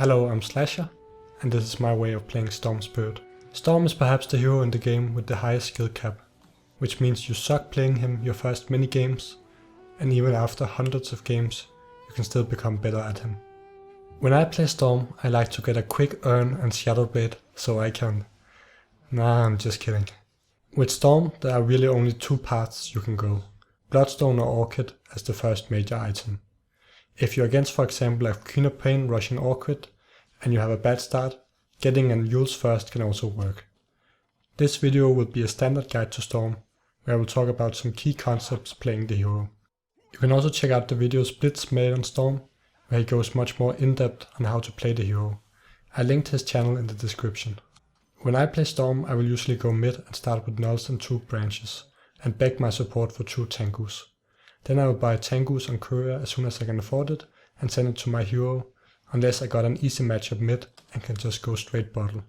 Hello, I'm slahser, and this is my way of playing Storm Spirit. Storm is perhaps the hero in the game with the highest skill cap, which means you suck playing him your first many games, and even after hundreds of games, you can still become better at him. When I play Storm, I like to get a quick Urn and Shadow Blade so I can... Nah, I'm just kidding. With Storm, there are really only two paths you can go, Bloodstone or Orchid as the first major item. If you're against, for example, a Queen of Pain rushing Orchid, and you have a bad start, getting an Yule's First can also work. This video will be a standard guide to Storm, where I will talk about some key concepts playing the hero. You can also check out the video Splits made on Storm, where he goes much more in depth on how to play the hero. I linked his channel in the description. When I play Storm, I will usually go mid and start with nulls and 2 branches, and beg my support for 2 Tengus. Then I will buy Tengus on courier as soon as I can afford it, and send it to my hero, unless I got an easy matchup mid and can just go straight bottle.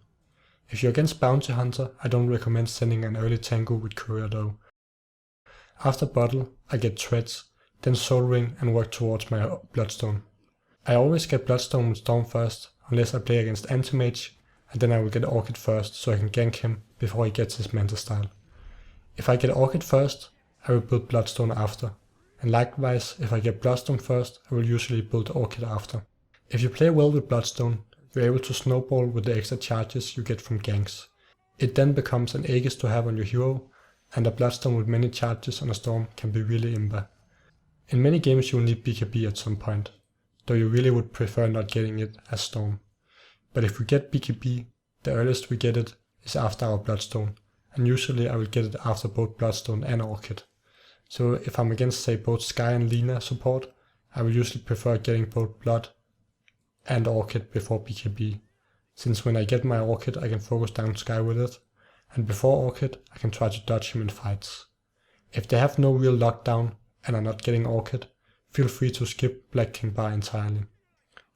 If you're against Bounty Hunter, I don't recommend sending an early Tengu with courier though. After bottle, I get Treads, then Soul Ring and work towards my Bloodstone. I always get Bloodstone with Storm first, unless I play against Anti-Mage, and then I will get Orchid first so I can gank him before he gets his Manta style. If I get Orchid first, I will build Bloodstone after, and likewise if I get Bloodstone first, I will usually build Orchid after. If you play well with Bloodstone, you're able to snowball with the extra charges you get from ganks. It then becomes an Aegis to have on your hero, and a Bloodstone with many charges on a Storm can be really imba. In many games you will need BKB at some point, though you really would prefer not getting it as Storm. But if we get BKB, the earliest we get it is after our Bloodstone, and usually I will get it after both Bloodstone and Orchid. So if I'm against say both Sky and Lina support, I will usually prefer getting both Blood and Orchid before BKB, since when I get my Orchid I can focus down Sky with it, and before Orchid I can try to dodge him in fights. If they have no real lockdown and are not getting Orchid, feel free to skip Black King Bar entirely.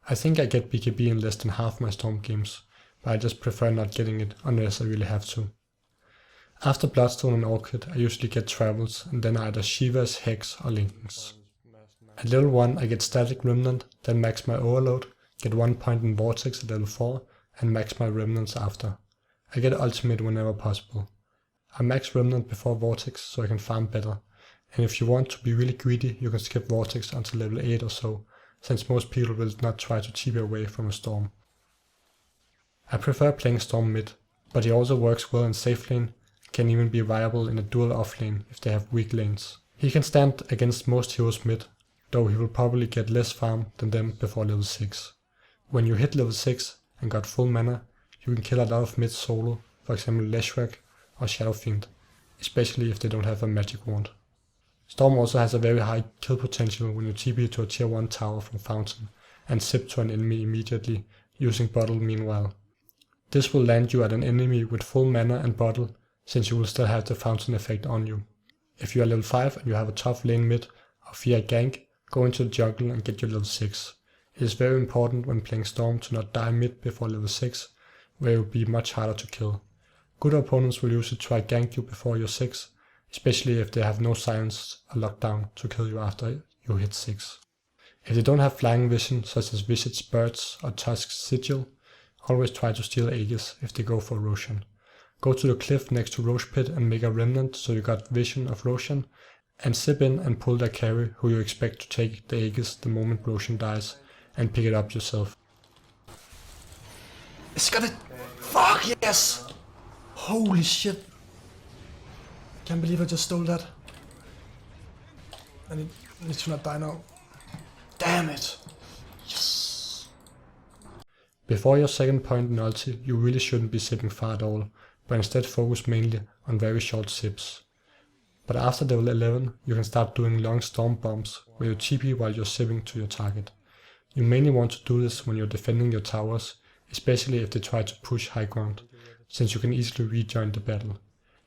I think I get BKB in less than half my Storm games, but I just prefer not getting it unless I really have to. After Bloodstone and Orchid I usually get Travels and then either Shivas, Hex or Linkings. At level 1 I get Static Remnant, then max my Overload, get 1 point in Vortex at level 4 and max my Remnants after. I get Ultimate whenever possible. I max Remnant before Vortex so I can farm better, and if you want to be really greedy you can skip Vortex until level 8 or so, since most people will not try to TP away from a Storm. I prefer playing Storm mid, but he also works well in safe lane, can even be viable in a dual off lane if they have weak lanes. He can stand against most heroes mid, though he will probably get less farm than them before level 6. When you hit level 6 and got full mana, you can kill a lot of mid solo, for example Leshrac or Shadow Fiend, especially if they don't have a magic wand. Storm also has a very high kill potential when you TP to a tier 1 tower from Fountain and zip to an enemy immediately, using Bottle meanwhile. This will land you at an enemy with full mana and Bottle, since you will still have the Fountain effect on you. If you are level 5 and you have a tough lane mid or fear gank, go into the jungle and get your level 6. It is very important when playing Storm to not die mid before level 6, where it will be much harder to kill. Good opponents will usually try gank you before you're 6, especially if they have no silence or lockdown to kill you after you hit 6. If they don't have flying vision such as Visage Birds or Tusk's Sigil, always try to steal Aegis if they go for Roshan. Go to the cliff next to Rosh Pit and make a remnant so you got vision of Roshan, and zip in and pull their carry who you expect to take the Aegis the moment Roshan dies, and pick it up yourself. It's got it! Fuck yes! Holy shit! Can't believe I just stole that. I need to not die now. Damn it! Yes! Before your second point in ulti, you really shouldn't be zipping far at all, but instead focus mainly on very short zips. But after level 11, you can start doing long Storm bombs where you TP while you're zipping to your target. You mainly want to do this when you're defending your towers, especially if they try to push high ground, since you can easily rejoin the battle.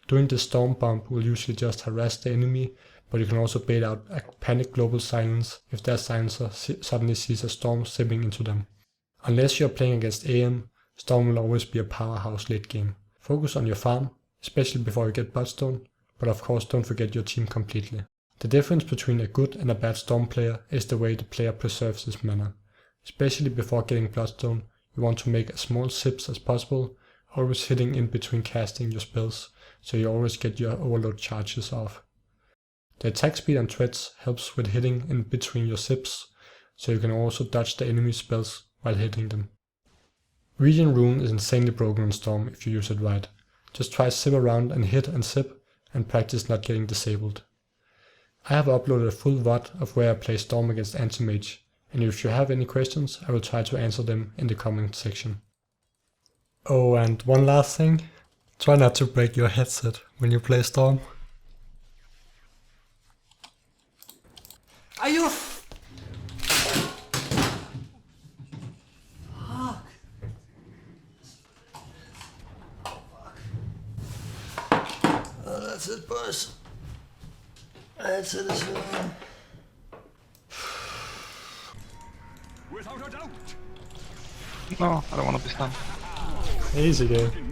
Doing this Storm bomb will usually just harass the enemy, but you can also bait out a panic global silence if their silencer suddenly sees a Storm zipping into them. Unless you're playing against AM, Storm will always be a powerhouse late game. Focus on your farm, especially before you get Bloodstone, but of course don't forget your team completely. The difference between a good and a bad Storm player is the way the player preserves his mana. Especially before getting Bloodstone, you want to make as small sips as possible, always hitting in between casting your spells, so you always get your overload charges off. The attack speed and threats helps with hitting in between your sips, so you can also dodge the enemy spells while hitting them. Regen Rune is insanely broken on Storm if you use it right. Just try sip around and hit and sip, and practice not getting disabled. I have uploaded a full VOD of where I play Storm against Anti-Mage, and if you have any questions, I will try to answer them in the comment section. Oh, and one last thing, try not to break your headset when you play Storm. Are you that's it, boys. That's it as well. No, I don't want to be stunned. Easy game.